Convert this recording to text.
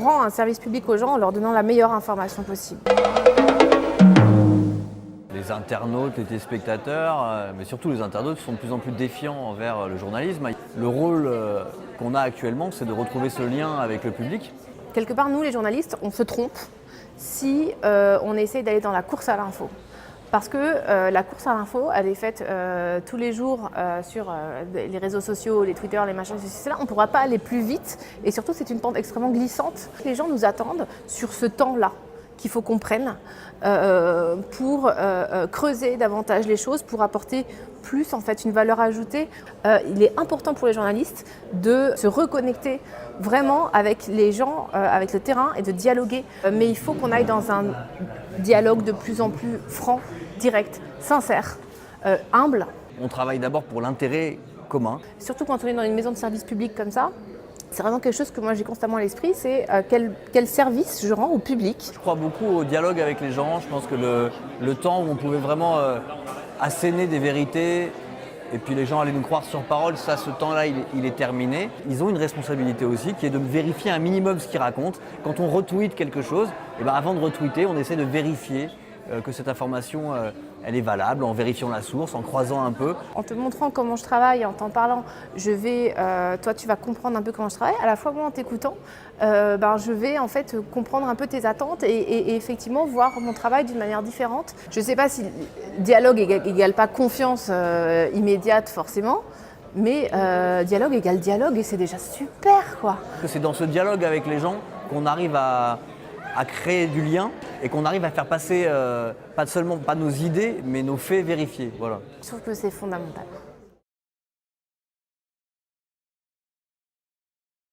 rend un service public aux gens en leur donnant la meilleure information possible. Les internautes, les téléspectateurs, mais surtout les internautes sont de plus en plus défiants envers le journalisme. Le rôle qu'on a actuellement, c'est de retrouver ce lien avec le public. Quelque part, nous les journalistes, on se trompe si on essaye d'aller dans la course à l'info. Parce que la course à l'info, elle est faite tous les jours sur les réseaux sociaux, les Twitter, les machins, ceci, on ne pourra pas aller plus vite. Et surtout, c'est une pente extrêmement glissante. Les gens nous attendent sur ce temps-là qu'il faut qu'on prenne pour creuser davantage les choses, pour apporter plus en fait une valeur ajoutée. Il est important pour les journalistes de se reconnecter vraiment avec les gens, avec le terrain et de dialoguer. Mais il faut qu'on aille dans un dialogue de plus en plus franc, direct, sincère, humble. On travaille d'abord pour l'intérêt commun. Surtout quand on est dans une maison de service public comme ça, c'est vraiment quelque chose que moi j'ai constamment à l'esprit, c'est quel service je rends au public. Je crois beaucoup au dialogue avec les gens. Je pense que le temps où on pouvait vraiment asséner des vérités et puis les gens allaient nous croire sur parole, ça, ce temps-là, il est terminé. Ils ont une responsabilité aussi qui est de vérifier un minimum ce qu'ils racontent. Quand on retweet quelque chose, et bien avant de retweeter, on essaie de vérifier que cette information elle est valable, en vérifiant la source, en croisant un peu. En te montrant comment je travaille, en t'en parlant, toi tu vas comprendre un peu comment je travaille. À la fois moi en t'écoutant, je vais en fait comprendre un peu tes attentes et effectivement voir mon travail d'une manière différente. Je ne sais pas si dialogue égale pas confiance immédiate forcément, mais dialogue égale dialogue et c'est déjà super quoi. C'est dans ce dialogue avec les gens qu'on arrive à créer du lien et qu'on arrive à faire passer pas nos idées mais nos faits vérifiés. Voilà. Je trouve que c'est fondamental.